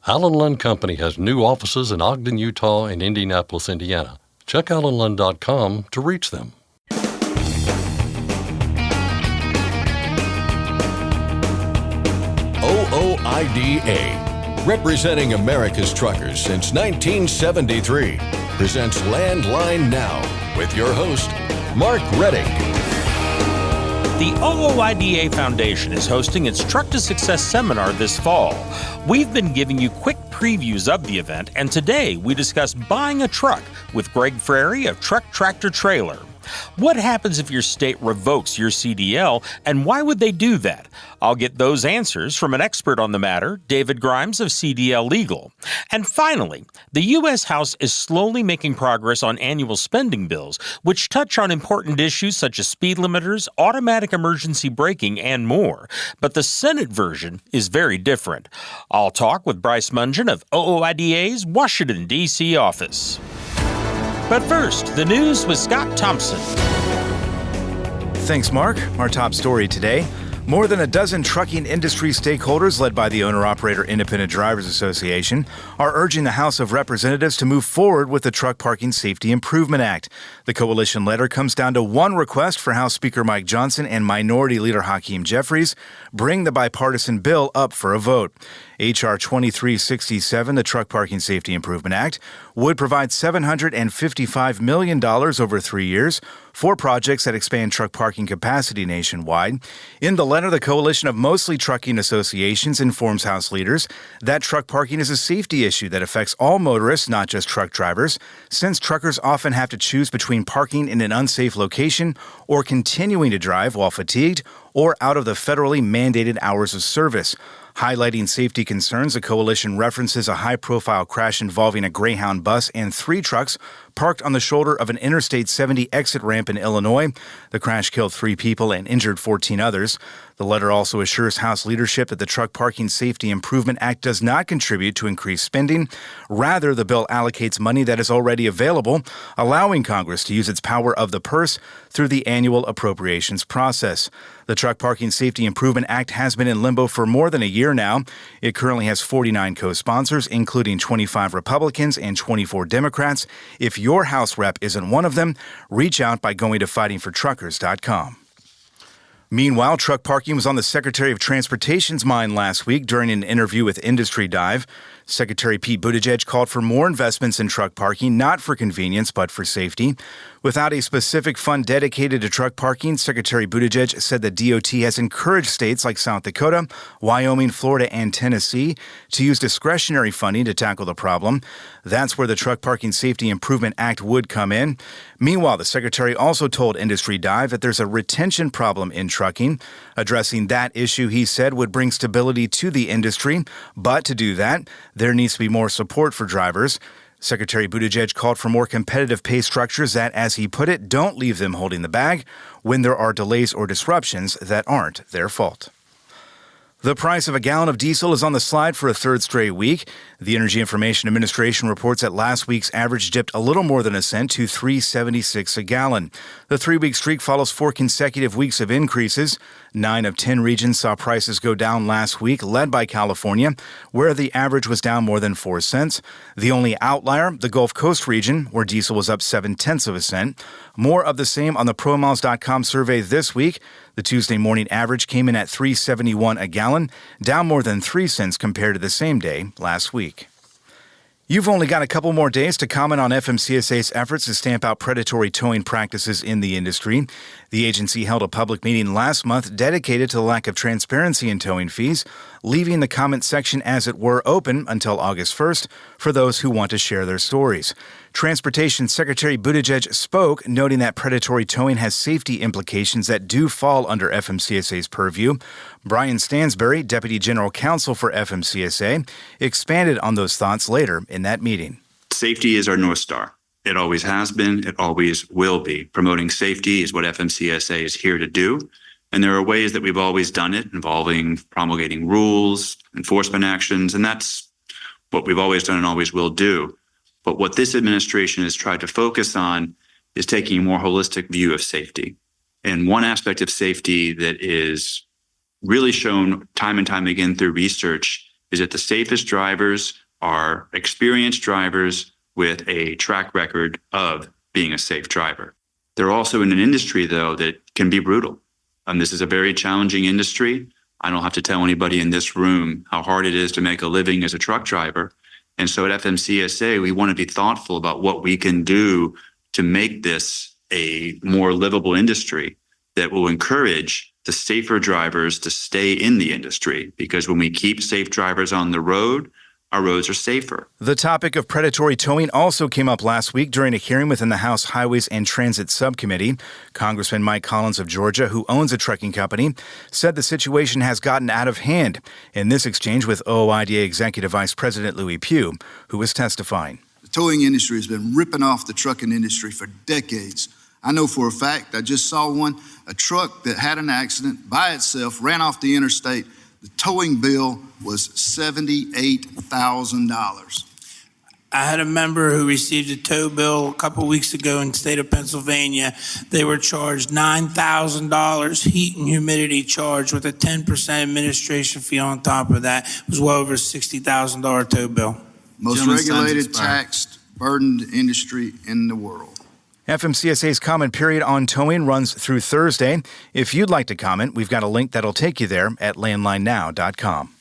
Allen Lund Company has new offices in Ogden, Utah and Indianapolis, Indiana. Check allenlund.com to reach them. OOIDA, representing America's truckers since 1973, presents Landline Now with your host, Mark Reddick. The OOIDA Foundation is hosting its Truck to Success seminar this fall. We've been giving you quick previews of the event, and today we discuss buying a truck with Greg Frary of Truck Tractor Trailer. What happens if your state revokes your CDL, and why would they do that? I'll get those answers from an expert on the matter, David Grimes of CDL Legal. And finally, the U.S. House is slowly making progress on annual spending bills, which touch on important issues such as speed limiters, automatic emergency braking, and more. But the Senate version is very different. I'll talk with Bryce Mungen of OOIDA's Washington, D.C. office. But first, the news with Scott Thompson. Thanks, Mark. Our top story today. More than a dozen trucking industry stakeholders, led by the Owner-Operator Independent Drivers Association, are urging the House of Representatives to move forward with the Truck Parking Safety Improvement Act. The coalition letter comes down to one request for House Speaker Mike Johnson and Minority Leader Hakeem Jeffries: bring the bipartisan bill up for a vote. H.R. 2367, the Truck Parking Safety Improvement Act, would provide $755 million over 3 years for projects that expand truck parking capacity nationwide. In the letter, the coalition of mostly trucking associations informs House leaders that truck parking is a safety issue that affects all motorists, not just truck drivers, since truckers often have to choose between parking in an unsafe location or continuing to drive while fatigued or out of the federally mandated hours of service. Highlighting safety concerns, the coalition references a high-profile crash involving a Greyhound bus and 3 trucks parked on the shoulder of an Interstate 70 exit ramp in Illinois. The crash killed 3 people and injured 14 others. The letter also assures House leadership that the Truck Parking Safety Improvement Act does not contribute to increased spending. Rather, the bill allocates money that is already available, allowing Congress to use its power of the purse through the annual appropriations process. The Truck Parking Safety Improvement Act has been in limbo for more than a year now. It currently has 49 co-sponsors, including 25 Republicans and 24 Democrats. If your House rep isn't one of them, reach out by going to fightingfortruckers.com. Meanwhile, truck parking was on the Secretary of Transportation's mind last week during an interview with Industry Dive. Secretary Pete Buttigieg called for more investments in truck parking, not for convenience, but for safety. Without a specific fund dedicated to truck parking, Secretary Buttigieg said the DOT has encouraged states like South Dakota, Wyoming, Florida, and Tennessee to use discretionary funding to tackle the problem. That's where the Truck Parking Safety Improvement Act would come in. Meanwhile, the Secretary also told Industry Dive that there's a retention problem in trucking. Addressing that issue, he said, would bring stability to the industry. But to do that, there needs to be more support for drivers. Secretary Buttigieg called for more competitive pay structures that, as he put it, don't leave them holding the bag when there are delays or disruptions that aren't their fault. The price of a gallon of diesel is on the slide for a third straight week. The Energy Information Administration reports that last week's average dipped a little more than a cent to $3.76 a gallon. The 3-week streak follows 4 consecutive weeks of increases. 9 of 10 regions saw prices go down last week, led by California, where the average was down more than 4 cents. The only outlier, the Gulf Coast region, where diesel was up 0.7 of a cent. More of the same on the ProMiles.com survey this week. The Tuesday morning average came in at $3.71 a gallon, down more than 3 cents compared to the same day last week. You've only got a couple more days to comment on FMCSA's efforts to stamp out predatory towing practices in the industry. The agency held a public meeting last month dedicated to the lack of transparency in towing fees, leaving the comment section, as it were, open until August 1st for those who want to share their stories. Transportation Secretary Buttigieg spoke, noting that predatory towing has safety implications that do fall under FMCSA's purview. Brian Stansberry, Deputy General Counsel for FMCSA, expanded on those thoughts later in that meeting. Safety is our North Star. It always has been. It always will be. Promoting safety is what FMCSA is here to do. And there are ways that we've always done it, involving promulgating rules, enforcement actions, and that's what we've always done and always will do. But what this administration has tried to focus on is taking a more holistic view of safety. And one aspect of safety that is really shown time and time again through research is that the safest drivers are experienced drivers with a track record of being a safe driver. They're also in an industry, though, that can be brutal. This is a very challenging industry. I don't have to tell anybody in this room how hard it is to make a living as a truck driver. And so at FMCSA, we want to be thoughtful about what we can do to make this a more livable industry that will encourage the safer drivers to stay in the industry. Because when we keep safe drivers on the road, our roads are safer. The topic of predatory towing also came up last week during a hearing within the House Highways and Transit Subcommittee. Congressman Mike Collins of Georgia, who owns a trucking company, said the situation has gotten out of hand. In this exchange with OOIDA Executive Vice President Louis Pugh, who was testifying. The towing industry has been ripping off the trucking industry for decades. I know for a fact, I just saw a truck that had an accident by itself, ran off the interstate. The towing bill was $78,000. I had a member who received a tow bill a couple weeks ago in the state of Pennsylvania. They were charged $9,000 heat and humidity charge with a 10% administration fee on top of that. It was well over a $60,000 tow bill. Most regulated, taxed, burdened industry in the world. FMCSA's comment period on towing runs through Thursday. If you'd like to comment, we've got a link that'll take you there at landlinenow.com.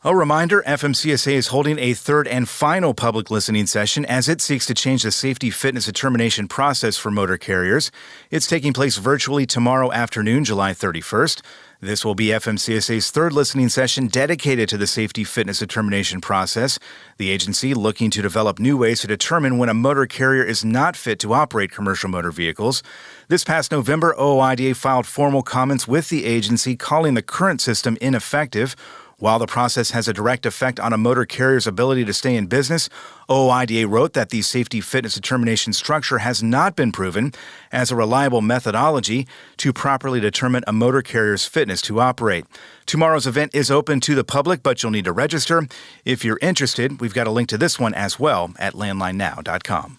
A reminder, FMCSA is holding a third and final public listening session as it seeks to change the safety fitness determination process for motor carriers. It's taking place virtually tomorrow afternoon, July 31st. This will be FMCSA's third listening session dedicated to the safety fitness determination process, the agency looking to develop new ways to determine when a motor carrier is not fit to operate commercial motor vehicles. This past November, OOIDA filed formal comments with the agency calling the current system ineffective. While the process has a direct effect on a motor carrier's ability to stay in business, OOIDA wrote that the safety fitness determination structure has not been proven as a reliable methodology to properly determine a motor carrier's fitness to operate. Tomorrow's event is open to the public, but you'll need to register. If you're interested, we've got a link to this one as well at landlinenow.com.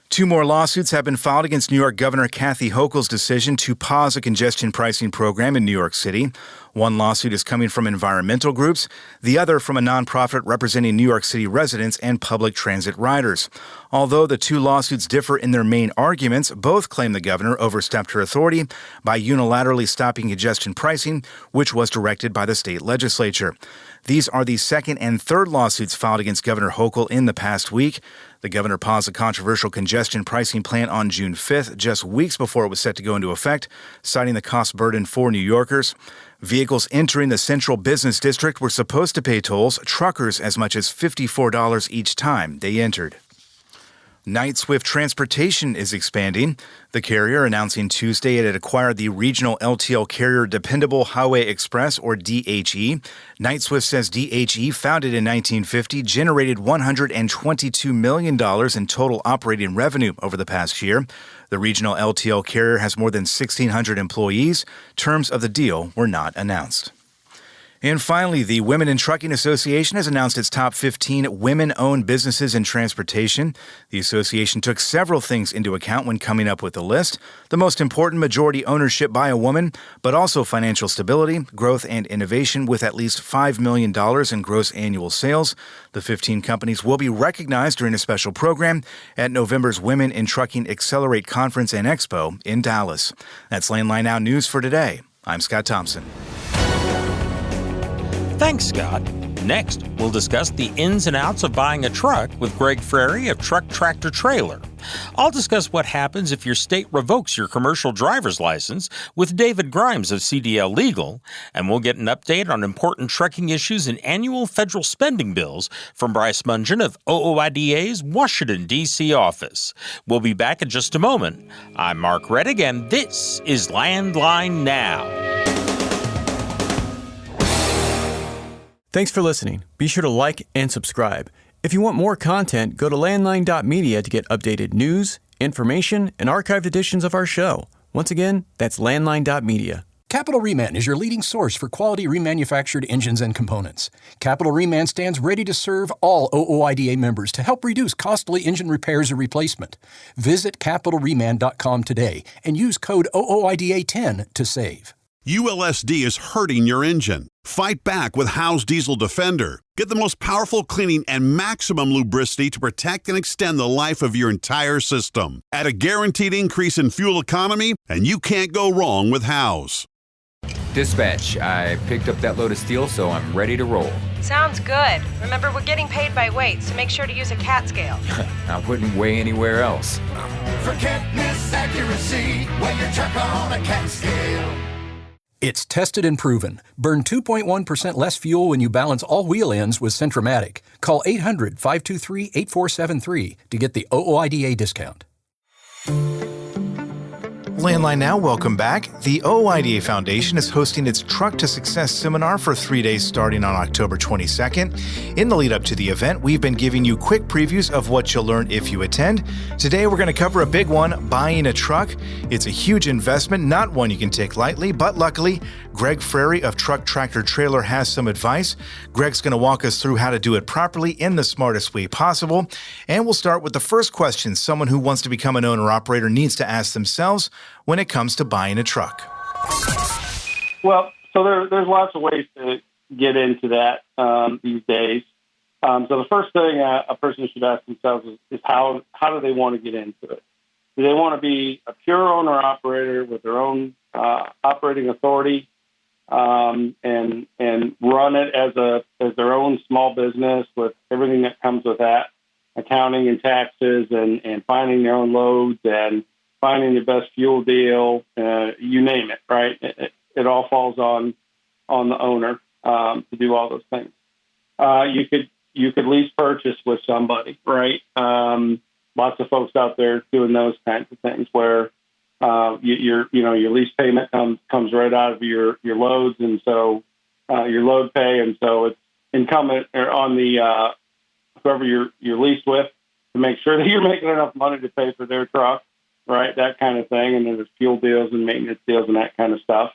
2 more lawsuits have been filed against New York Governor Kathy Hochul's decision to pause a congestion pricing program in New York City. One lawsuit is coming from environmental groups, the other from a nonprofit representing New York City residents and public transit riders. Although the 2 lawsuits differ in their main arguments, both claim the governor overstepped her authority by unilaterally stopping congestion pricing, which was directed by the state legislature. These are the second and third lawsuits filed against Governor Hochul in the past week. The governor paused a controversial congestion pricing plan on June 5th, just weeks before it was set to go into effect, citing the cost burden for New Yorkers. Vehicles entering the central business district were supposed to pay tolls, truckers as much as $54 each time they entered. Knight-Swift Transportation is expanding. The carrier announcing Tuesday it had acquired the regional LTL carrier Dependable Highway Express, or DHE. Knight-Swift says DHE, founded in 1950, generated $122 million in total operating revenue over the past year. The regional LTL carrier has more than 1,600 employees. Terms of the deal were not announced. And finally, the Women in Trucking Association has announced its top 15 women-owned businesses in transportation. The association took several things into account when coming up with the list. The most important, majority ownership by a woman, but also financial stability, growth, and innovation with at least $5 million in gross annual sales. The 15 companies will be recognized during a special program at November's Women in Trucking Accelerate Conference and Expo in Dallas. That's Landline Now News for today. I'm Scott Thompson. Thanks, Scott. Next, we'll discuss the ins and outs of buying a truck with Greg Frary of Truck Tractor Trailer. I'll discuss what happens if your state revokes your commercial driver's license with David Grimes of CDL Legal, and we'll get an update on important trucking issues and annual federal spending bills from Bryce Mungen of OOIDA's Washington, D.C. office. We'll be back in just a moment. I'm Mark Rettig, and this is Landline Now. Thanks for listening. Be sure to like and subscribe. If you want more content, go to landline.media to get updated news, information, and archived editions of our show. Once again, that's landline.media. Capital Reman is your leading source for quality remanufactured engines and components. Capital Reman stands ready to serve all OOIDA members to help reduce costly engine repairs or replacement. Visit capitalreman.com today and use code OOIDA10 to save. ULSD is hurting your engine. Fight back with Howe's Diesel Defender. Get the most powerful cleaning and maximum lubricity to protect and extend the life of your entire system at a guaranteed increase in fuel economy, and you can't go wrong with Howe's. Dispatch, I picked up that load of steel, so I'm ready to roll. Sounds good. Remember, we're getting paid by weight, so make sure to use a cat scale. I wouldn't weigh anywhere else. Forget miss accuracy, weigh your truck on a cat scale. It's tested and proven. Burn 2.1% less fuel when you balance all wheel ends with Centromatic. Call 800-523-8473 to get the OOIDA discount. Landline Now, welcome back. The OOIDA Foundation is hosting its Truck to Success seminar for 3 days starting on October 22nd. In the lead up to the event, we've been giving you quick previews of what you'll learn if you attend. Today, we're going to cover a big one, buying a truck. It's a huge investment, not one you can take lightly, but luckily, Greg Frary of Truck Tractor Trailer has some advice. Greg's going to walk us through how to do it properly in the smartest way possible. And we'll start with the first question someone who wants to become an owner-operator needs to ask themselves when it comes to buying a truck. Well, so there's lots of ways to get into that these days. So the first thing a person should ask themselves is how do they want to get into it? Do they want to be a pure owner-operator with their own operating authority and run it as their own small business with everything that comes with that, accounting and taxes and finding their own loads and finding the best fuel deal, you name it, right? It all falls on the owner to do all those things. You could lease purchase with somebody, right? Lots of folks out there doing those kinds of things where your lease payment comes right out of your loads, and so your load pay, and so it's incumbent on the whoever you're leased with to make sure that you're making enough money to pay for their truck. Right, that kind of thing, and then there's fuel deals and maintenance deals and that kind of stuff.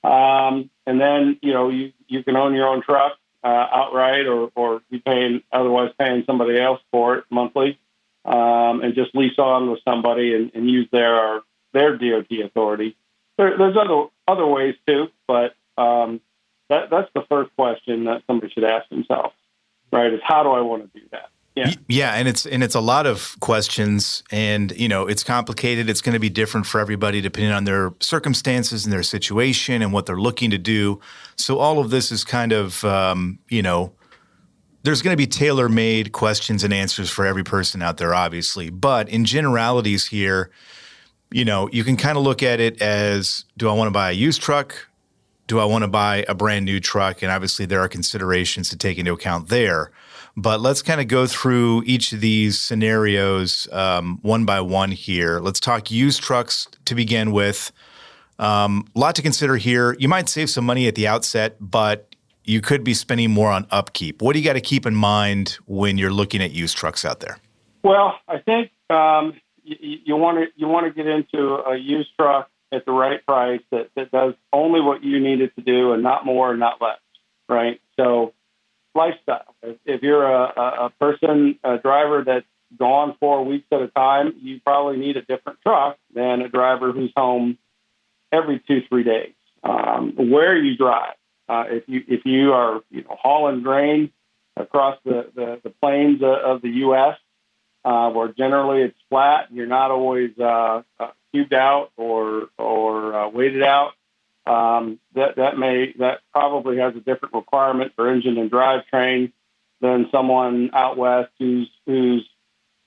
And then you can own your own truck outright, or be otherwise paying somebody else for it monthly, and just lease on with somebody and use their DOT authority. There's other ways too, but that's the first question that somebody should ask themselves. Right, is how do I want to do that? Yeah, and it's a lot of questions, and it's complicated. It's going to be different for everybody depending on their circumstances and their situation and what they're looking to do. So all of this is kind of there's going to be tailor-made questions and answers for every person out there, obviously. But in generalities here, you can kind of look at it as, do I want to buy a used truck? Do I want to buy a brand new truck? And obviously there are considerations to take into account there. But let's kind of go through each of these scenarios one by one here. Let's talk used trucks to begin with. Lot to consider here. You might save some money at the outset, but you could be spending more on upkeep. What do you got to keep in mind when you're looking at used trucks out there? Well, I think you want to get into a used truck at the right price that does only what you need it to do and not more and not less, right? So lifestyle. If you're a driver that's gone 4 weeks at a time, you probably need a different truck than a driver who's home every 2-3 days. Where you drive, if you are hauling grain across the plains of the U.S., where generally it's flat, you're not always cubed out or weighted out. That probably has a different requirement for engine and drivetrain than someone out west who's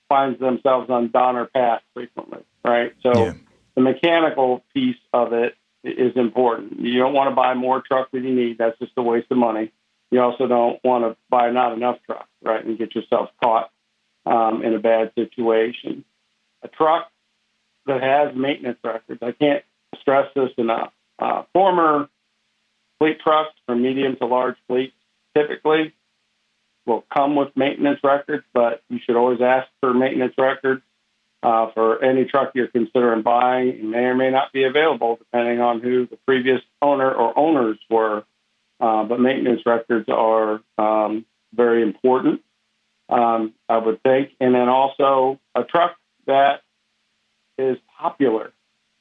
finds themselves on Donner Pass frequently, right? So the mechanical piece of it is important. You don't want to buy more truck than you need. That's just a waste of money. You also don't want to buy not enough truck, right, and get yourself caught in a bad situation. A truck that has maintenance records, I can't stress this enough. Former fleet trucks from medium to large fleets typically will come with maintenance records, but you should always ask for maintenance records for any truck you're considering buying. It may or may not be available depending on who the previous owner or owners were, but maintenance records are very important, I would think. And then also a truck that is popular.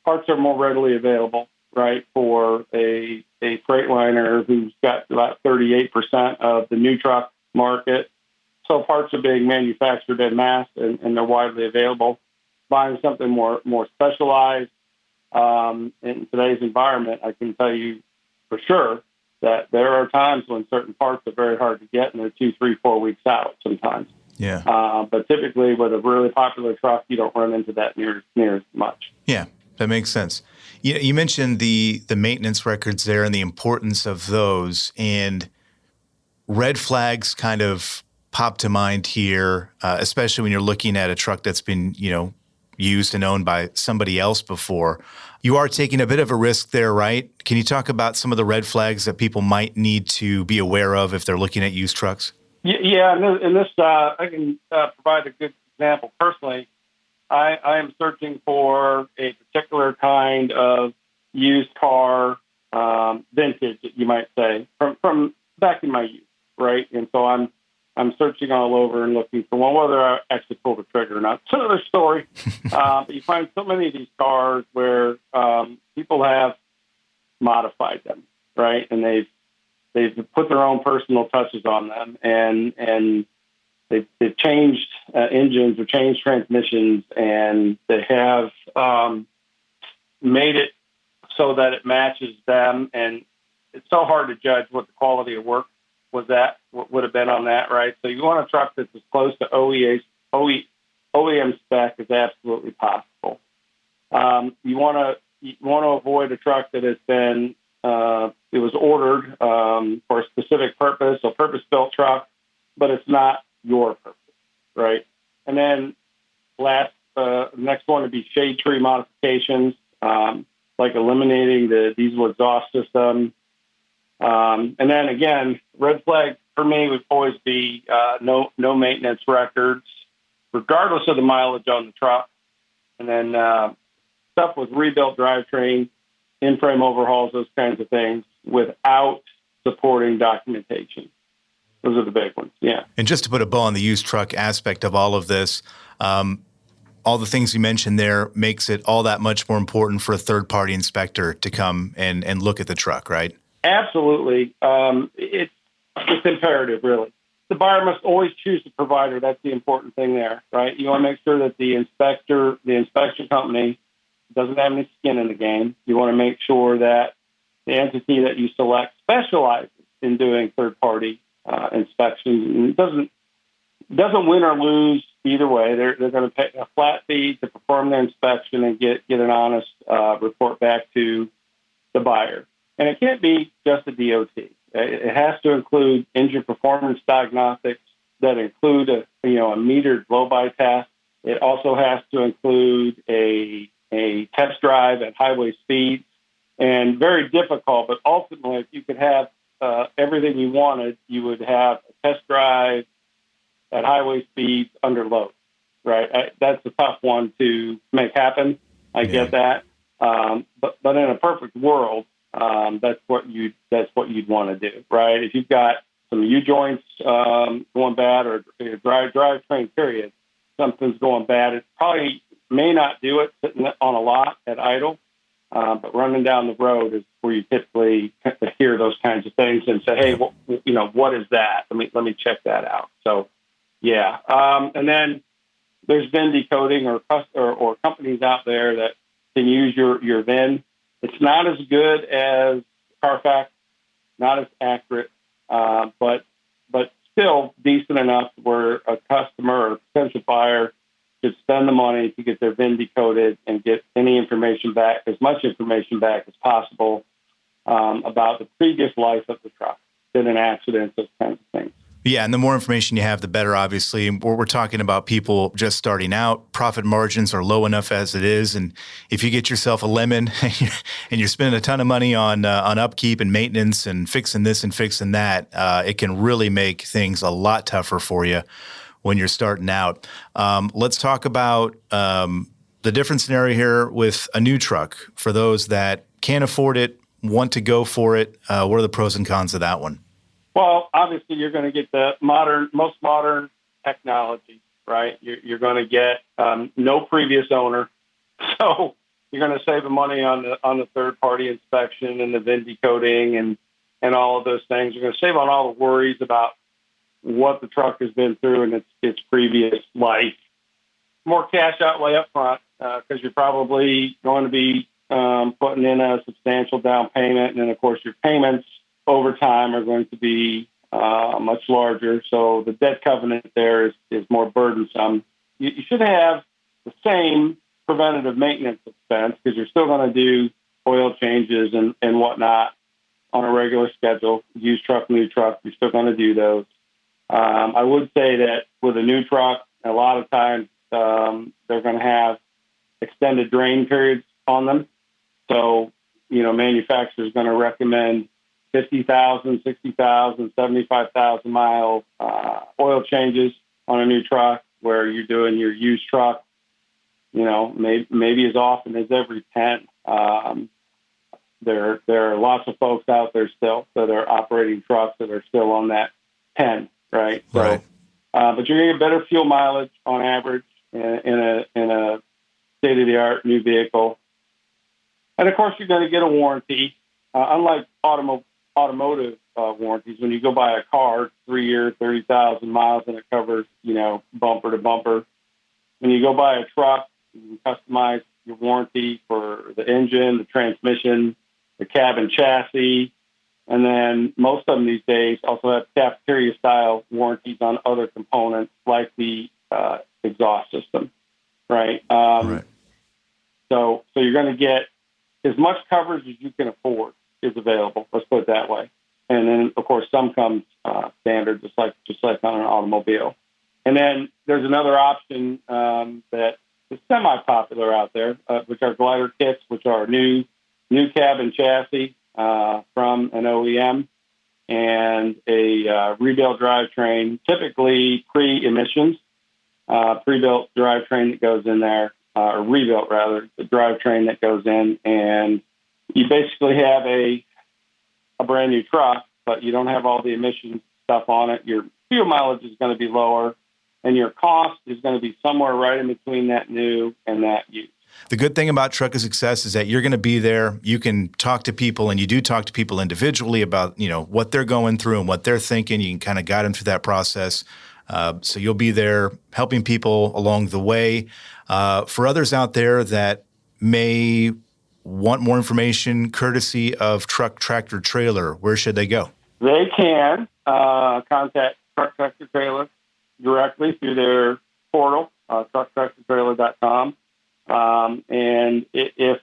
Parts are more readily available. right, for a Freightliner who's got about 38% of the new truck market. So parts are being manufactured en masse and they're widely available. Buying something more specialized in today's environment, I can tell you for sure that there are times when certain parts are very hard to get and they're 2, 3, 4 weeks out sometimes. Yeah. But typically with a really popular truck, you don't run into that near as much. Yeah, that makes sense. You mentioned the maintenance records there and the importance of those, and red flags kind of pop to mind here, especially when you're looking at a truck that's been, used and owned by somebody else before. You are taking a bit of a risk there, right? Can you talk about some of the red flags that people might need to be aware of if they're looking at used trucks? Yeah, and this I can provide a good example. Personally, I am searching for a particular kind of used car, vintage, you might say, from back in my youth, right? And so I'm searching all over and looking for one, whether I actually pulled the trigger or not. It's another story. But you find so many of these cars where people have modified them, right? And they've put their own personal touches on them, and they've changed engines or changed transmissions, and they have made it so that it matches them. And it's so hard to judge what the quality of work would have been on that, right? So you want a truck that's as close to OEM spec as absolutely possible. You want to avoid a truck that has been it was ordered for a specific purpose, a purpose-built truck, but it's not your purpose, right? And then next one would be shade tree modifications, like eliminating the diesel exhaust system. And then again, red flag for me would always be no maintenance records, regardless of the mileage on the truck. And then stuff with rebuilt drivetrain, in-frame overhauls, those kinds of things, without supporting documentation. Those are the big ones, yeah. And just to put a bow on the used truck aspect of all of this, all the things you mentioned there makes it all that much more important for a third-party inspector to come and look at the truck, right? Absolutely. It's imperative, really. The buyer must always choose the provider. That's the important thing there, right? You want to make sure that the inspection company doesn't have any skin in the game. You want to make sure that the entity that you select specializes in doing third-party inspections. And it doesn't win or lose either way. They're going to pay a flat fee to perform their inspection and get an honest report back to the buyer. And it can't be just a DOT. It has to include engine performance diagnostics that include a metered blow-by test. It also has to include a test drive at highway speeds. And very difficult, but ultimately, if you could have everything you wanted, you would have a test drive at highway speeds under load, right? That's a tough one to make happen. I get that. But in a perfect world, that's what you'd want to do, right? If you've got some U-joints going bad or drivetrain period, something's going bad, it probably may not do it sitting on a lot at idle, but running down the road is where you typically hear those kinds of things and say, hey, what is that? Let me check that out. So, yeah. And then there's VIN decoding or companies out there that can use your VIN. It's not as good as Carfax, not as accurate, but still decent enough where a customer or a potential buyer should spend the money to get their VIN decoded and get any information back, as much information back as possible about the previous life of the truck, been an accident, those kinds of things. Yeah, and the more information you have, the better, obviously. We're talking about people just starting out. Profit margins are low enough as it is. And if you get yourself a lemon and you're spending a ton of money on upkeep and maintenance and fixing this and fixing that, it can really make things a lot tougher for you when you're starting out. Let's talk about the different scenario here with a new truck. For those that can't afford it, want to go for it, what are the pros and cons of that one? Well, obviously, you're going to get the most modern technology, right? You're going to get no previous owner. So You're going to save the money on the third-party inspection and the VIN decoding and all of those things. You're going to save on all the worries about what the truck has been through in its previous life. More cash outlay up front because you're probably going to be putting in a substantial down payment. And then, of course, your payments over time are going to be much larger. So the debt covenant there is more burdensome. You should have the same preventative maintenance expense because you're still going to do oil changes and whatnot on a regular schedule. Used truck, new truck, you're still going to do those. I would say that with a new truck, a lot of times they're going to have extended drain periods on them. So, manufacturer's going to recommend 50,000, 60,000, 75,000 mile oil changes on a new truck where you're doing your used truck, maybe as often as every 10. There are lots of folks out there still that are operating trucks that are still on that 10, right? Right. So, but you're going to get better fuel mileage on average in a state-of-the-art new vehicle. And, of course, you're going to get a warranty. Unlike automotive warranties, when you go buy a car, 3 years, 30,000 miles, and it covers, bumper to bumper. When you go buy a truck, you can customize your warranty for the engine, the transmission, the cab and chassis. And then most of them these days also have cafeteria-style warranties on other components like the exhaust system, right? Right. So you're going to get as much coverage as you can afford is available. Let's put it that way. And then, of course, some comes standard, just like on an automobile. And then there's another option that is semi-popular out there, which are glider kits, which are new cab and chassis from an OEM and a rebuilt drivetrain, typically pre-emissions, pre-built drivetrain that goes in there, or rebuilt rather, the drivetrain that goes in, and you basically have a brand new truck, but you don't have all the emissions stuff on it. Your fuel mileage is going to be lower, and your cost is going to be somewhere right in between that new and that used. The good thing about Truck of Success is that you're going to be there. You can talk to people, and you do talk to people individually about, what they're going through and what they're thinking. You can kind of guide them through that process. So you'll be there helping people along the way. For others out there that may want more information courtesy of Truck Tractor Trailer, where should they go? They can contact Truck Tractor Trailer directly through their portal, trucktractortrailer.com. And if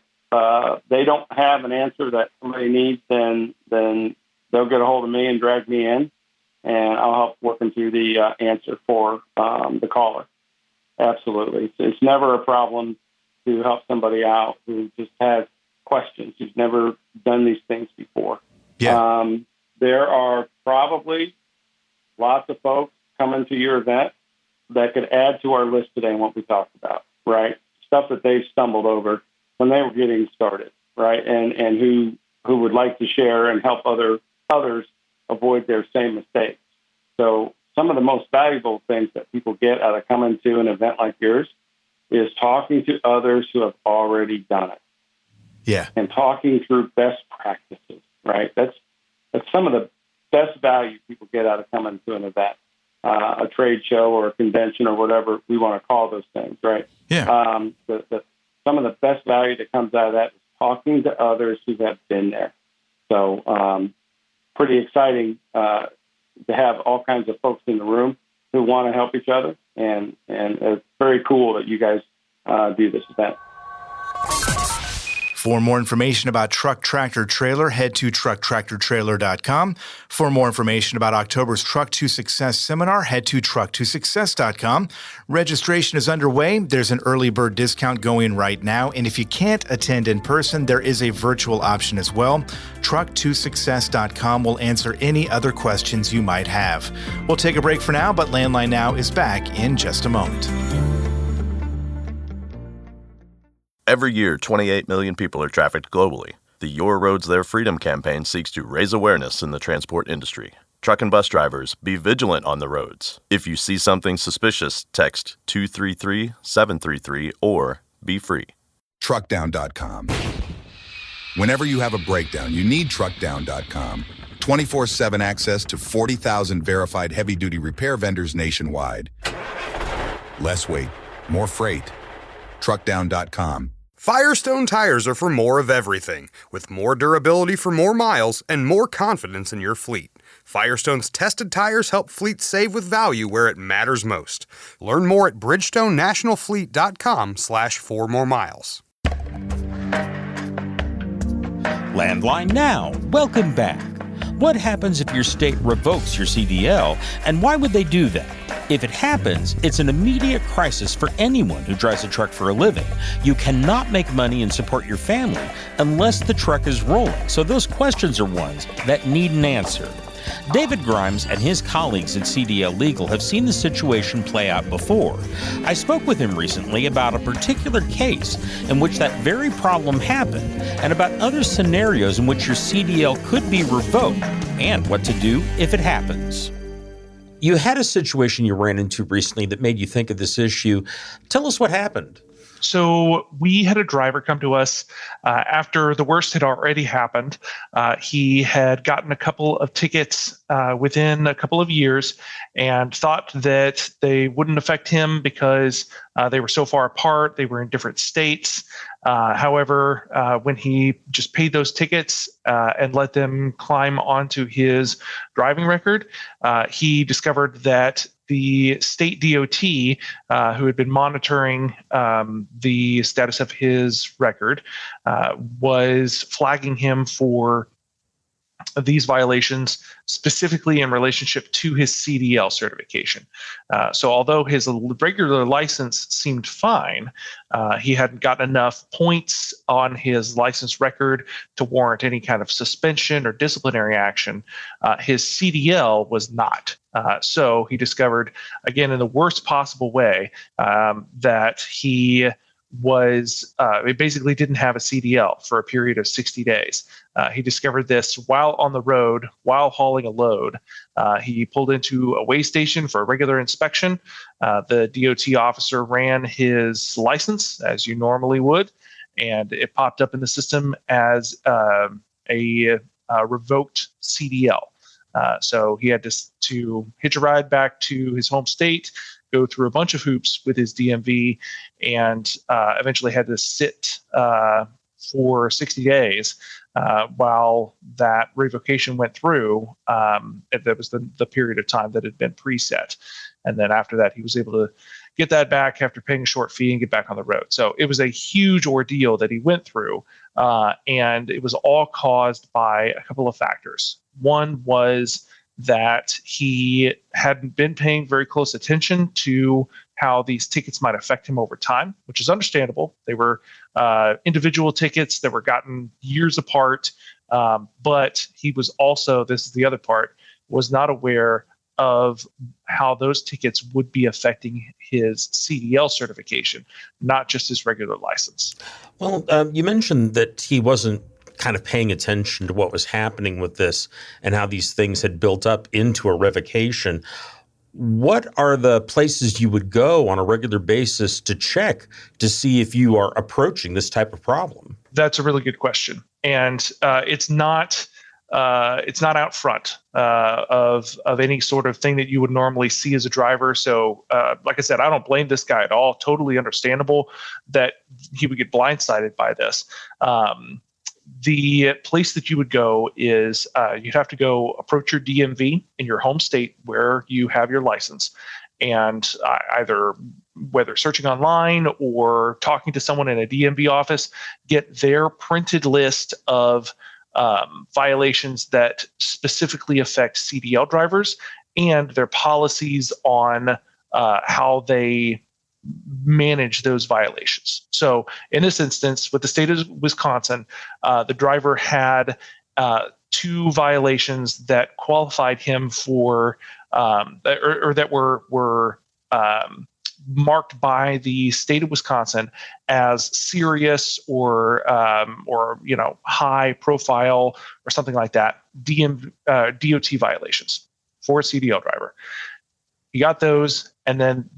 they don't have an answer that somebody needs, then they'll get a hold of me and drag me in, and I'll help working through the answer for the caller. Absolutely. It's never a problem to help somebody out who just has questions, who's never done these things before. Yeah. There are probably lots of folks coming to your event that could add to our list today in what we talked about, right? Stuff that they've stumbled over when they were getting started, right? And who would like to share and help others avoid their same mistakes. So some of the most valuable things that people get out of coming to an event like yours is talking to others who have already done it. Yeah. And talking through best practices, right? That's some of the best value people get out of coming to an event, a trade show or a convention or whatever we want to call those things, right? Yeah. Some of the best value that comes out of that is talking to others who have been there. So pretty exciting to have all kinds of folks in the room who want to help each other, and it's very cool that you guys do this event. For more information about Truck Tractor Trailer, head to trucktractortrailer.com. For more information about October's Truck to Success seminar, head to trucktosuccess.com. Registration is underway. There's an early bird discount going right now, and if you can't attend in person, there is a virtual option as well. Trucktosuccess.com will answer any other questions you might have. We'll take a break for now, but Landline Now is back in just a moment. Every year, 28 million people are trafficked globally. The Your Roads, Their Freedom campaign seeks to raise awareness in the transport industry. Truck and bus drivers, be vigilant on the roads. If you see something suspicious, text 233-733 or be free. truckdown.com. Whenever you have a breakdown, you need truckdown.com. 24/7 access to 40,000 verified heavy-duty repair vendors nationwide. Less weight, more freight. Truckdown.com. Firestone tires are for more of everything, with more durability for more miles and more confidence in your fleet. Firestone's tested tires help fleets save with value where it matters most. Learn more at bridgestonenationalfleet.com/4moremiles. Landline now. Welcome back. What happens if your state revokes your CDL, and why would they do that? If it happens, it's an immediate crisis for anyone who drives a truck for a living. You cannot make money and support your family unless the truck is rolling, so those questions are ones that need an answer. David Grimes and his colleagues at CDL Legal have seen the situation play out before. I spoke with him recently about a particular case in which that very problem happened and about other scenarios in which your CDL could be revoked and what to do if it happens. You had a situation you ran into recently that made you think of this issue. Tell us what happened. So we had a driver come to us after the worst had already happened. He had gotten a couple of tickets within a couple of years and thought that they wouldn't affect him because they were so far apart. They were in different states. However, when he just paid those tickets and let them climb onto his driving record, he discovered that the state DOT, who had been monitoring the status of his record, was flagging him for these violations specifically in relationship to his CDL certification. So although his regular license seemed fine, he hadn't gotten enough points on his license record to warrant any kind of suspension or disciplinary action. His CDL was not. So he discovered, again, in the worst possible way, that he basically didn't have a CDL for a period of 60 days. He discovered this while on the road, while hauling a load. He pulled into a weigh station for a regular inspection. The DOT officer ran his license, as you normally would, and it popped up in the system as a revoked CDL. So he had to hitch a ride back to his home state, go through a bunch of hoops with his DMV, and eventually had to sit for 60 days while that revocation went through. That was the period of time that had been preset. And then after that, he was able to get that back after paying a short fee and get back on the road. So it was a huge ordeal that he went through, and it was all caused by a couple of factors. One was that he hadn't been paying very close attention to how these tickets might affect him over time, which is understandable. They were individual tickets that were gotten years apart, but he was also, this is the other part, was not aware of how those tickets would be affecting his CDL certification, not just his regular license. Well, you mentioned that he wasn't kind of paying attention to what was happening with this and how these things had built up into a revocation. What are the places you would go on a regular basis to check to see if you are approaching this type of problem? That's a really good question. And it's not out front of any sort of thing that you would normally see as a driver. So like I said, I don't blame this guy at all. Totally understandable that he would get blindsided by this. The place that you would go is you'd have to go approach your DMV in your home state where you have your license, and either whether searching online or talking to someone in a DMV office, get their printed list of violations that specifically affect CDL drivers and their policies on how they manage those violations. So in this instance, with the state of Wisconsin, the driver had 2 violations that qualified him for, or that were marked by the state of Wisconsin as serious or high profile or something like that, DOT violations for a CDL driver. He got those, and then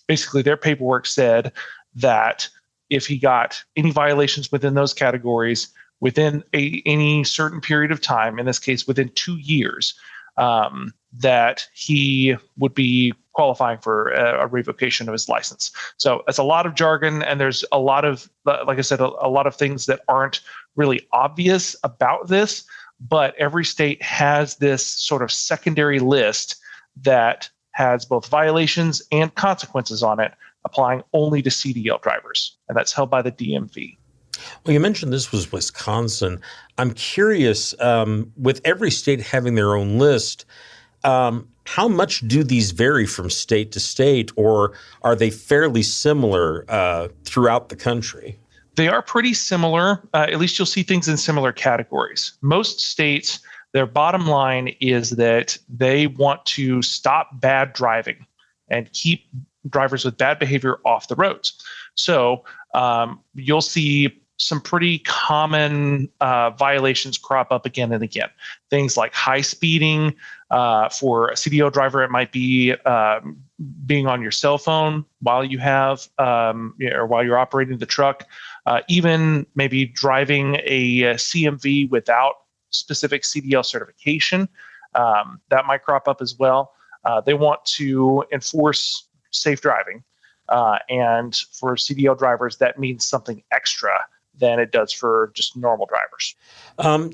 basically their paperwork said that if he got any violations within those categories within any certain period of time, in this case within 2 years, that he would be qualifying for a revocation of his license. So it's a lot of jargon, and there's a lot of, like I said, a lot of things that aren't really obvious about this, but every state has this sort of secondary list that has both violations and consequences on it, applying only to CDL drivers, and that's held by the DMV. Well, you mentioned this was Wisconsin. I'm curious, with every state having their own list, how much do these vary from state to state, or are they fairly similar throughout the country? They are pretty similar. At least you'll see things in similar categories. Most states, their bottom line is that they want to stop bad driving and keep drivers with bad behavior off the roads. So you'll see some pretty common violations crop up again and again. Things like high speeding. For a CDL driver, it might be being on your cell phone while you have or while you're operating the truck. Even maybe driving a CMV without specific CDL certification. That might crop up as well. They want to enforce safe driving. And for CDL drivers, that means something extra than it does for just normal drivers.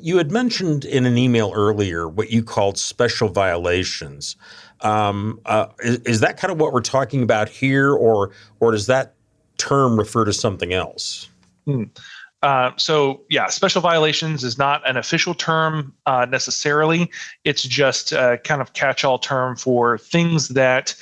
You had mentioned in an email earlier what you called special violations. Is that kind of what we're talking about here, or does that term refer to something else? So special violations is not an official term necessarily. It's just a kind of catch-all term for things that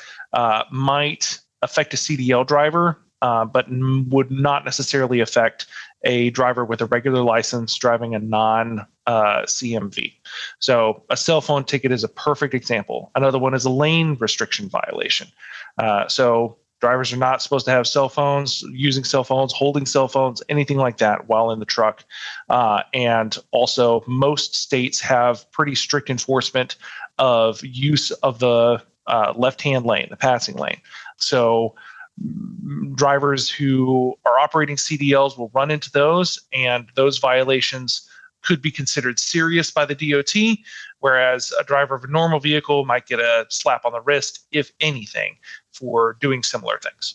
might affect a CDL driver, but would not necessarily affect a driver with a regular license driving a non-CMV. So a cell phone ticket is a perfect example. Another one is a lane restriction violation. So drivers are not supposed to have cell phones, using cell phones, holding cell phones, anything like that while in the truck. And also, most states have pretty strict enforcement of use of the left-hand lane, the passing lane. So drivers who are operating CDLs will run into those, and those violations could be considered serious by the DOT, whereas a driver of a normal vehicle might get a slap on the wrist, if anything, for doing similar things.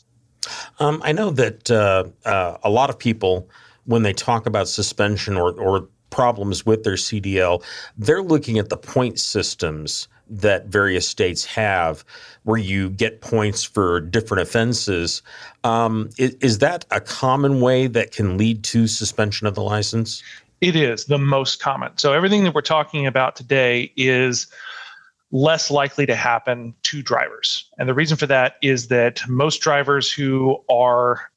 I know that a lot of people, when they talk about suspension or problems with their CDL, they're looking at the point systems that various states have where you get points for different offenses. Is that a common way that can lead to suspension of the license? It is the most common. So everything that we're talking about today is less likely to happen to drivers. And the reason for that is that most drivers who are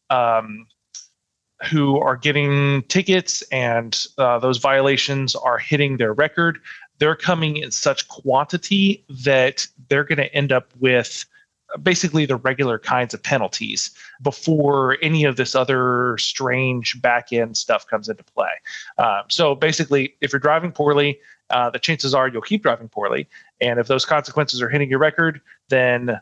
getting tickets and those violations are hitting their record, they're coming in such quantity that they're going to end up with basically the regular kinds of penalties before any of this other strange back-end stuff comes into play. So basically, if you're driving poorly, the chances are you'll keep driving poorly. And if those consequences are hitting your record, then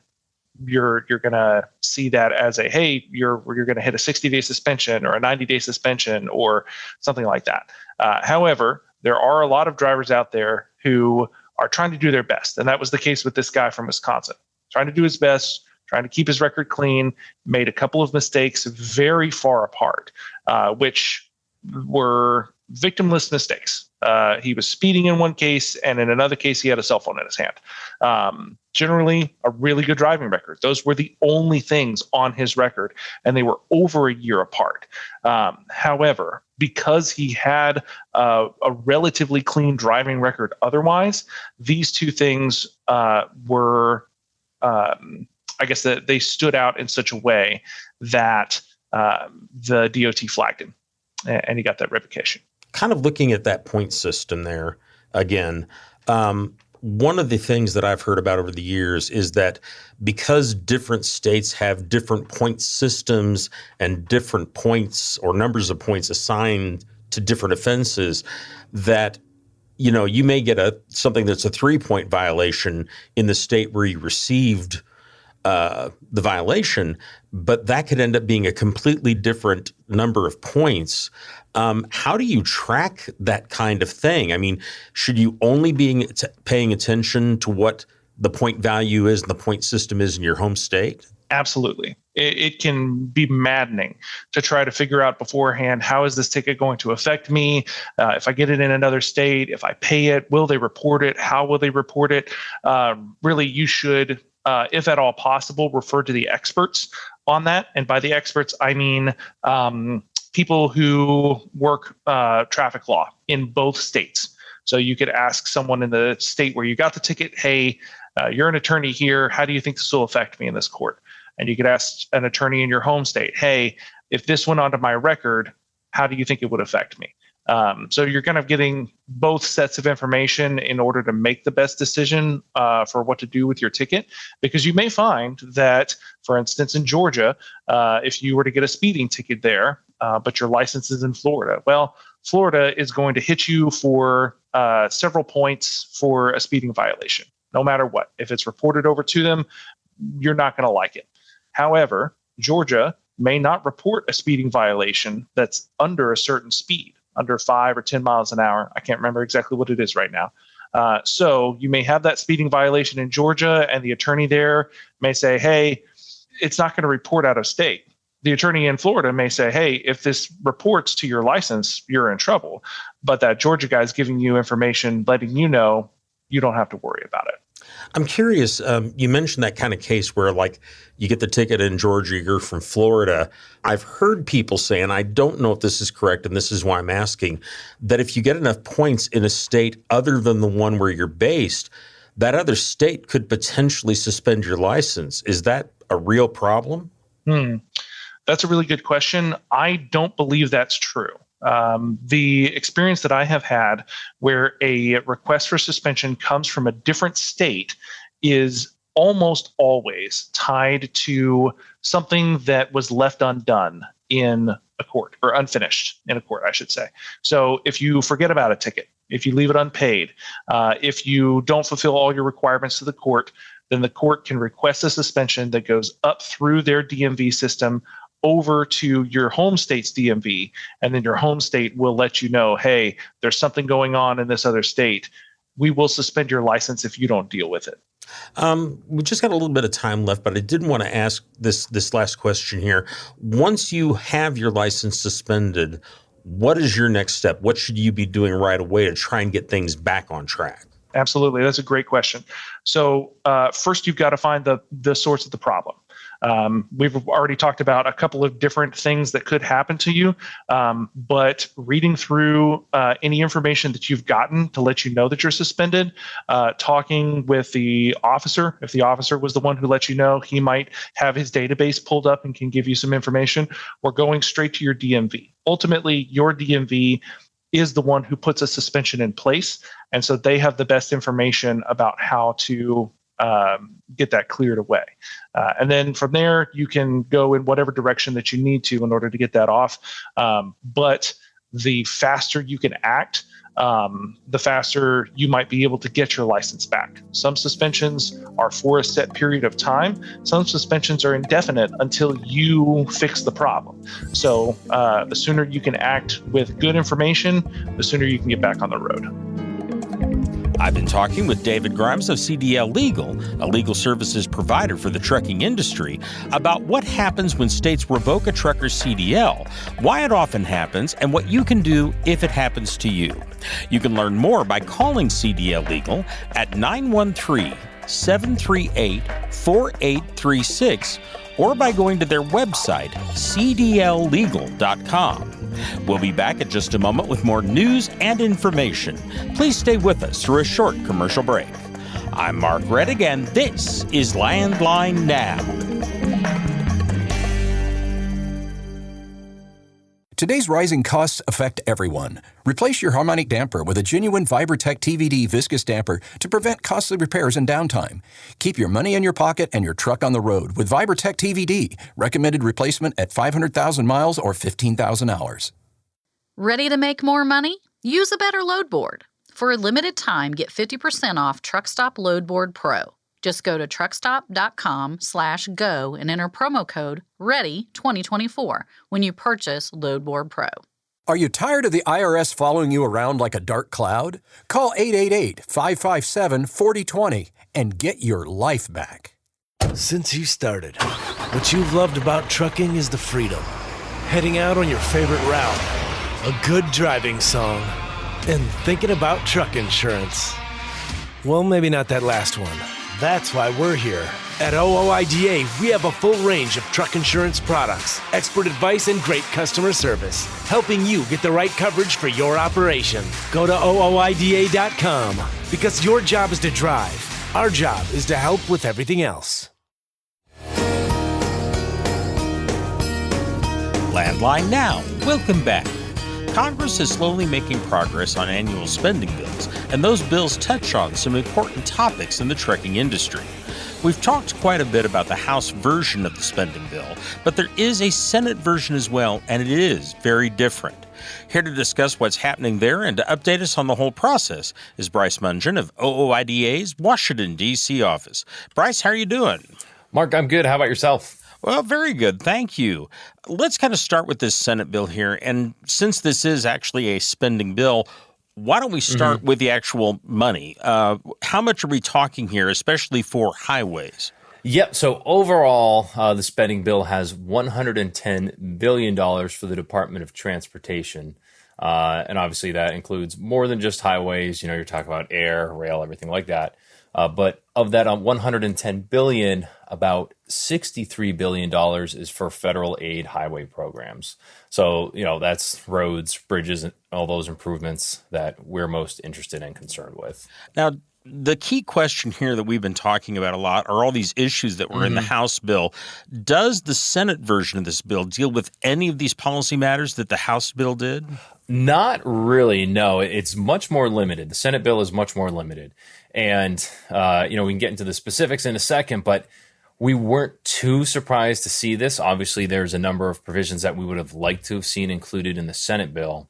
you're going to see that as a, hey, you're going to hit a 60-day suspension or a 90-day suspension or something like that. However, there are a lot of drivers out there who are trying to do their best. And that was the case with this guy from Wisconsin. Trying to do his best, trying to keep his record clean, made a couple of mistakes very far apart, which were victimless mistakes. He was speeding in one case, and in another case, he had a cell phone in his hand. Generally, a really good driving record. Those were the only things on his record, and they were over a year apart. However, because he had a relatively clean driving record otherwise, these two things were, I guess, that they stood out in such a way that the DOT flagged him, and he got that revocation. Kind of looking at that point system there again, one of the things that I've heard about over the years is that because different states have different point systems and different points or numbers of points assigned to different offenses, that you may get something that's a 3-point violation in the state where you received the violation, but that could end up being a completely different number of points. How do you track that kind of thing? I mean, should you only be paying attention to what the point value is and the point system is in your home state? Absolutely. It can be maddening to try to figure out beforehand, how is this ticket going to affect me? If I get it in another state, if I pay it, will they report it? How will they report it? Really, you should, if at all possible, refer to the experts on that. And by the experts, I mean people who work traffic law in both states. So you could ask someone in the state where you got the ticket, hey, you're an attorney here. How do you think this will affect me in this court? And you could ask an attorney in your home state, hey, if this went onto my record, how do you think it would affect me? So you're kind of getting both sets of information in order to make the best decision for what to do with your ticket. Because you may find that, for instance, in Georgia, if you were to get a speeding ticket there, but your license is in Florida, well, Florida is going to hit you for several points for a speeding violation, no matter what. If it's reported over to them, you're not going to like it. However, Georgia may not report a speeding violation that's under a certain speed, under 5 or 10 miles an hour. I can't remember exactly what it is right now. So you may have that speeding violation in Georgia, and the attorney there may say, hey, it's not going to report out of state. The attorney in Florida may say, hey, if this reports to your license, you're in trouble. But that Georgia guy is giving you information, letting you know you don't have to worry about it. I'm curious, you mentioned that kind of case where, like, you get the ticket in Georgia, you're from Florida. I've heard people say, and I don't know if this is correct, and this is why I'm asking, that if you get enough points in a state other than the one where you're based, that other state could potentially suspend your license. Is that a real problem? That's a really good question. I don't believe that's true. The experience that I have had where a request for suspension comes from a different state is almost always tied to something that was left undone in a court, or unfinished in a court, I should say. So if you forget about a ticket, if you leave it unpaid, if you don't fulfill all your requirements to the court, then the court can request a suspension that goes up through their DMV system over to your home state's DMV, and then your home state will let you know, hey, there's something going on in this other state. We will suspend your license if you don't deal with it. We just got a little bit of time left, but I did want to ask this last question here. Once you have your license suspended, what is your next step? What should you be doing right away to try and get things back on track? Absolutely. That's a great question. So first, you've got to find the source of the problem. We've already talked about a couple of different things that could happen to you, but reading through any information that you've gotten to let you know that you're suspended, talking with the officer. If the officer was the one who let you know, he might have his database pulled up and can give you some information, or going straight to your DMV. Ultimately, your DMV is the one who puts a suspension in place, and so they have the best information about how to get that cleared away. And then from there, you can go in whatever direction that you need to in order to get that off. But the faster you can act, the faster you might be able to get your license back. Some suspensions are for a set period of time. Some suspensions are indefinite until you fix the problem. So the sooner you can act with good information, the sooner you can get back on the road. I've been talking with David Grimes of CDL Legal, a legal services provider for the trucking industry, about what happens when states revoke a trucker's CDL, why it often happens, and what you can do if it happens to you. You can learn more by calling CDL Legal at 913-738-4836 or by going to their website, cdllegal.com. We'll be back in just a moment with more news and information. Please stay with us through a short commercial break. I'm Mark Reddick, and this is Landline Now. Today's rising costs affect everyone. Replace your harmonic damper with a genuine ViberTech TVD viscous damper to prevent costly repairs and downtime. Keep your money in your pocket and your truck on the road with ViberTech TVD. Recommended replacement at 500,000 miles or 15,000 hours. Ready to make more money? Use a better load board. For a limited time, get 50% off Truck Stop Load Board Pro. Just go to truckstop.com/go and enter promo code READY2024 when you purchase Loadboard Pro. Are you tired of the IRS following you around like a dark cloud? Call 888-557-4020 and get your life back. Since you started, what you've loved about trucking is the freedom. Heading out on your favorite route, a good driving song, and thinking about truck insurance. Well, maybe not that last one. That's why we're here. At OOIDA, we have a full range of truck insurance products, expert advice, and great customer service, helping you get the right coverage for your operation. Go to OOIDA.com because your job is to drive. Our job is to help with everything else. Landline Now. Welcome back. Congress is slowly making progress on annual spending bills, and those bills touch on some important topics in the trucking industry. We've talked quite a bit about the House version of the spending bill, but there is a Senate version as well, and it is very different. Here to discuss what's happening there and to update us on the whole process is Bryce Mungen of OOIDA's Washington, D.C. office. Bryce, how are you doing? Mark, I'm good. How about yourself? Well, very good. Thank you. Let's kind of start with this Senate bill here. And since this is actually a spending bill, why don't we start with the actual money? How much are we talking here, especially for highways? Yep. So overall, the spending bill has $110 billion for the Department of Transportation. And obviously that includes more than just highways. You know, you're talking about air, rail, everything like that. But of that $110 billion, about $63 billion is for federal aid highway programs. So, you know, that's roads, bridges, and all those improvements that we're most interested and concerned with. Now, the key question here that we've been talking about a lot are all these issues that were in the House bill. Does the Senate version of this bill deal with any of these policy matters that the House bill did? Not really, no. It's much more limited. The Senate bill is much more limited. And, you know, we can get into the specifics in a second, but we weren't too surprised to see this. Obviously, there's a number of provisions that we would have liked to have seen included in the Senate bill.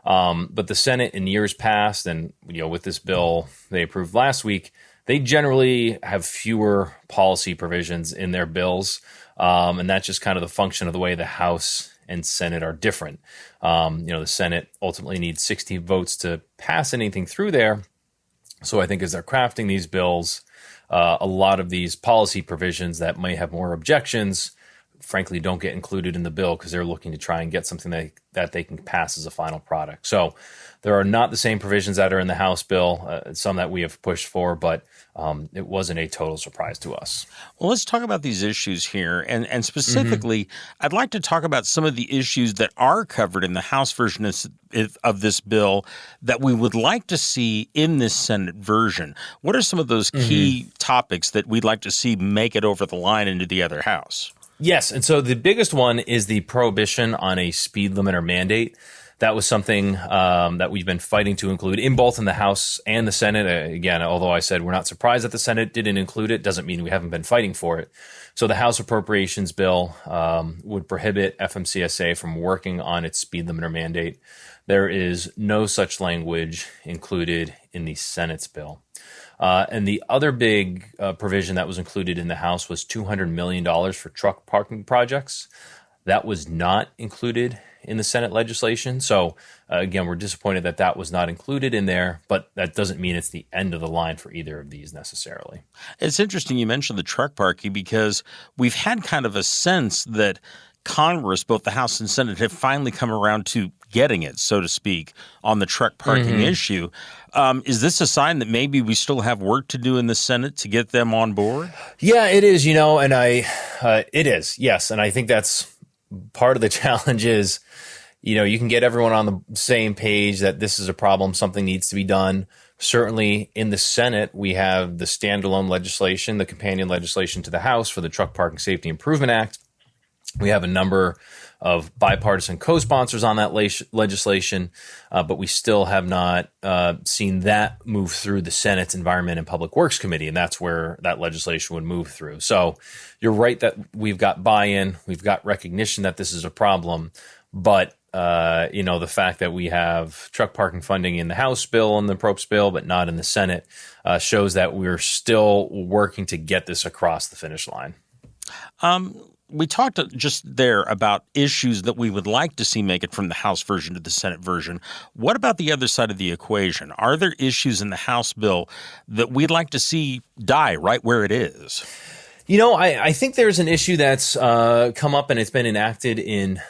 But the Senate in years past, and, you know, with this bill they approved last week, they generally have fewer policy provisions in their bills. And that's just kind of the function of the way the House and Senate are different. You know, the Senate ultimately needs 60 votes to pass anything through there. So I think as they're crafting these bills, a lot of these policy provisions that may have more objections, frankly, don't get included in the bill because they're looking to try and get something that they can pass as a final product. So there are not the same provisions that are in the House bill, some that we have pushed for, but it wasn't a total surprise to us. Well, let's talk about these issues here. And specifically, I'd like to talk about some of the issues that are covered in the House version of this bill that we would like to see in this Senate version. What are some of those key topics that we'd like to see make it over the line into the other House? Yes, and so the biggest one is the prohibition on a speed limit or mandate. That was something that we've been fighting to include in both in the House and the Senate. Again, although I said we're not surprised that the Senate didn't include it, doesn't mean we haven't been fighting for it. So the House Appropriations Bill would prohibit FMCSA from working on its speed limiter mandate. There is no such language included in the Senate's bill. And the other big provision that was included in the House was $200 million for truck parking projects. That was not included in the Senate legislation. So, again, we're disappointed that that was not included in there, but that doesn't mean it's the end of the line for either of these necessarily. It's interesting you mentioned the truck parking because we've had kind of a sense that Congress, both the House and Senate, have finally come around to getting it, so to speak, on the truck parking issue. Is this a sign that maybe we still have work to do in the Senate to get them on board? Yeah, it is, you know, and it is, yes. And I think that's part of the challenge is, you know, you can get everyone on the same page that this is a problem, something needs to be done. Certainly in the Senate, we have the standalone legislation, the companion legislation to the House for the Truck Parking Safety Improvement Act. We have a number of bipartisan co-sponsors on that legislation, but we still have not seen that move through the Senate's Environment and Public Works Committee, and that's where that legislation would move through. So you're right that we've got buy-in, we've got recognition that this is a problem, but the fact that we have truck parking funding in the House bill and the Propst bill, but not in the Senate, shows that we're still working to get this across the finish line. We talked just there about issues that we would like to see make it from the House version to the Senate version. What about the other side of the equation? Are there issues in the House bill that we'd like to see die right where it is? I think there's an issue that's come up and it's been enacted in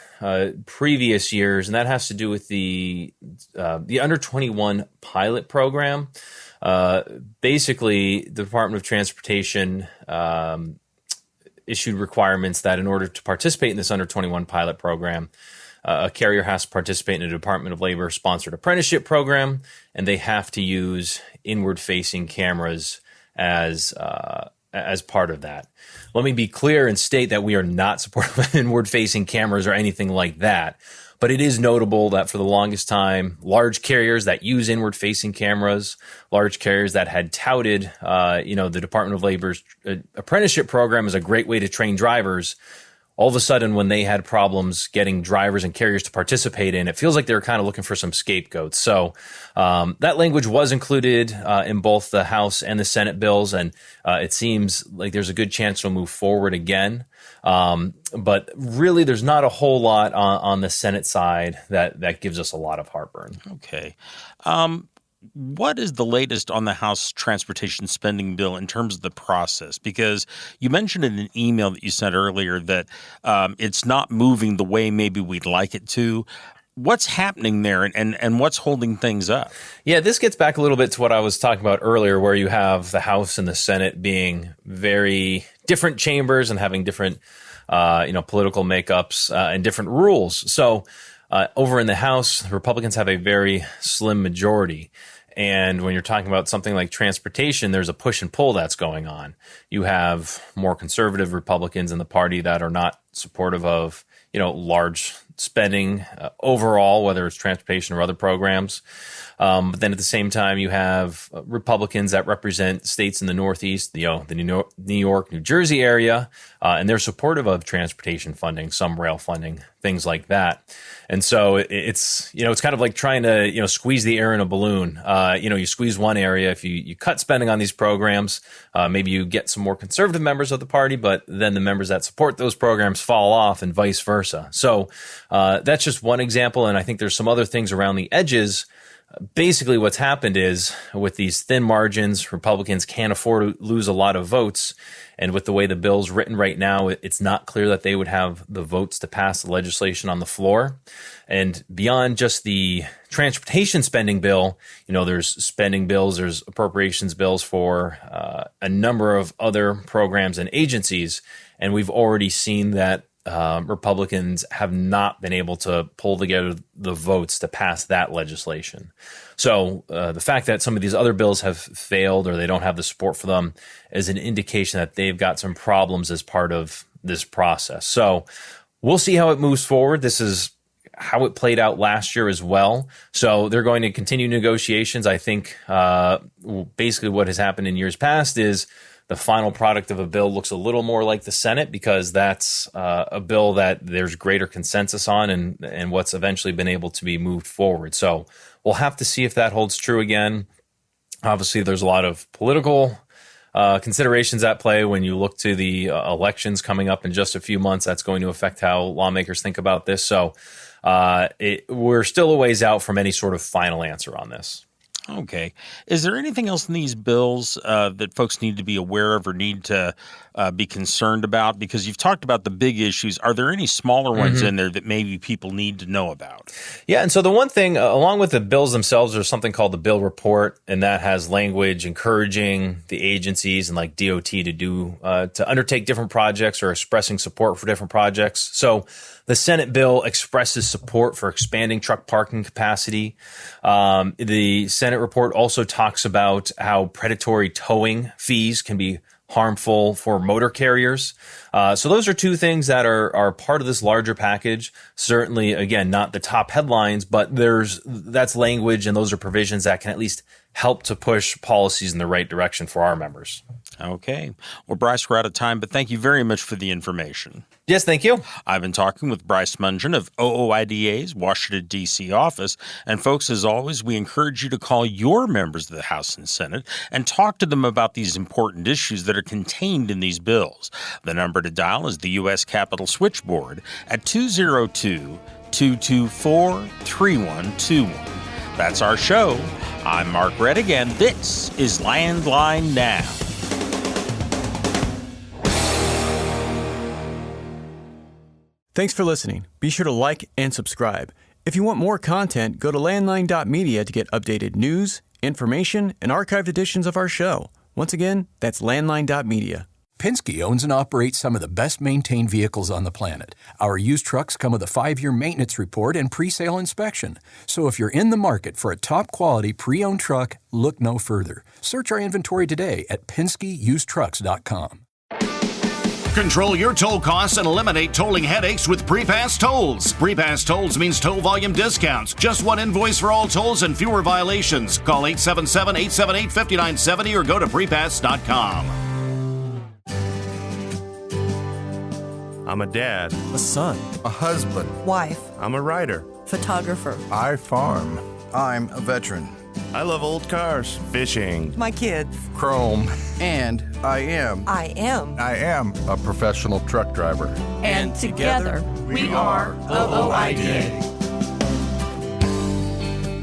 previous years, and that has to do with the under 21 pilot program. Basically, the Department of Transportation issued requirements that in order to participate in this under 21 pilot program, a carrier has to participate in a Department of Labor sponsored apprenticeship program, and they have to use inward facing cameras as part of that. Let me be clear and state that we are not supportive of inward facing cameras or anything like that. But it is notable that for the longest time, large carriers that use inward-facing cameras, large carriers that had touted, the Department of Labor's apprenticeship program as a great way to train drivers, all of a sudden when they had problems getting drivers and carriers to participate in, it feels like they were kind of looking for some scapegoats. So that language was included in both the House and the Senate bills, and it seems like there's a good chance it'll move forward again. But really, there's not a whole lot on the Senate side that gives us a lot of heartburn. Okay. What is the latest on the House transportation spending bill in terms of the process? Because you mentioned in an email that you sent earlier that it's not moving the way maybe we'd like it to. What's happening there and what's holding things up? Yeah, this gets back a little bit to what I was talking about earlier, where you have the House and the Senate being very different chambers and having different political makeups and different rules. So over in the House, Republicans have a very slim majority. And when you're talking about something like transportation, there's a push and pull that's going on. You have more conservative Republicans in the party that are not supportive of, large spending overall, whether it's transportation or other programs. But then at the same time, you have Republicans that represent states in the Northeast, the New York, New Jersey area, and they're supportive of transportation funding, some rail funding, things like that. And so it's kind of like trying to, squeeze the air in a balloon. You squeeze one area. If you cut spending on these programs, maybe you get some more conservative members of the party, but then the members that support those programs fall off and vice versa. So that's just one example. And I think there's some other things around the edges. Basically, what's happened is with these thin margins, Republicans can't afford to lose a lot of votes. And with the way the bill's written right now, it's not clear that they would have the votes to pass the legislation on the floor. And beyond just the transportation spending bill, there's spending bills, there's appropriations bills for a number of other programs and agencies. And we've already seen that Republicans have not been able to pull together the votes to pass that legislation. So the fact that some of these other bills have failed or they don't have the support for them is an indication that they've got some problems as part of this process. So we'll see how it moves forward. This is how it played out last year as well. So they're going to continue negotiations. I think basically what has happened in years past is the final product of a bill looks a little more like the Senate because that's a bill that there's greater consensus on and what's eventually been able to be moved forward. So we'll have to see if that holds true again. Obviously, there's a lot of political considerations at play when you look to the elections coming up in just a few months. That's going to affect how lawmakers think about this. So we're still a ways out from any sort of final answer on this. Okay. Is there anything else in these bills that folks need to be aware of or need to be concerned about? Because you've talked about the big issues. Are there any smaller ones in there that maybe people need to know about? Yeah, and so the one thing, along with the bills themselves, there's something called the bill report, and that has language encouraging the agencies and like DOT to undertake different projects or expressing support for different projects. So the Senate bill expresses support for expanding truck parking capacity. The Senate report also talks about how predatory towing fees can be harmful for motor carriers. So those are two things that are part of this larger package. Certainly, again, not the top headlines, but that's language and those are provisions that can at least help to push policies in the right direction for our members. Okay. Well, Bryce, we're out of time, but thank you very much for the information. Yes, thank you. I've been talking with Bryce Mungen of OOIDA's Washington, D.C. office. And folks, as always, we encourage you to call your members of the House and Senate and talk to them about these important issues that are contained in these bills. The number to dial is the U.S. Capitol Switchboard at 202-224-3121. That's our show. I'm Mark Reddick, and this is Landline Now. Thanks for listening. Be sure to like and subscribe. If you want more content, go to landline.media to get updated news, information, and archived editions of our show. Once again, that's landline.media. Penske owns and operates some of the best-maintained vehicles on the planet. Our used trucks come with a 5-year maintenance report and pre-sale inspection. So if you're in the market for a top-quality pre-owned truck, look no further. Search our inventory today at PenskeUsedTrucks.com. Control your toll costs and eliminate tolling headaches with Prepass Tolls. Prepass Tolls means toll volume discounts. Just one invoice for all tolls and fewer violations. Call 877-878-5970 or go to prepass.com. I'm a dad, a son, a husband, wife. I'm a writer, photographer. I farm. I'm a veteran. I love old cars, fishing, my kids, chrome, and I am a professional truck driver. And together we are OOIDA.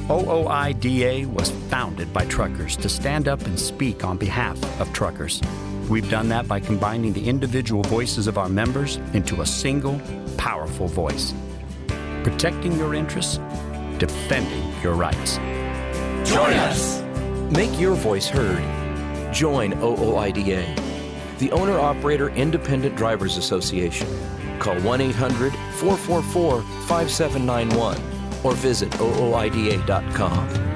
OOIDA was founded by truckers to stand up and speak on behalf of truckers. We've done that by combining the individual voices of our members into a single, powerful voice. Protecting your interests, defending your rights. Join us! Make your voice heard. Join OOIDA, the Owner-Operator Independent Drivers Association. Call 1-800-444-5791 or visit OOIDA.com.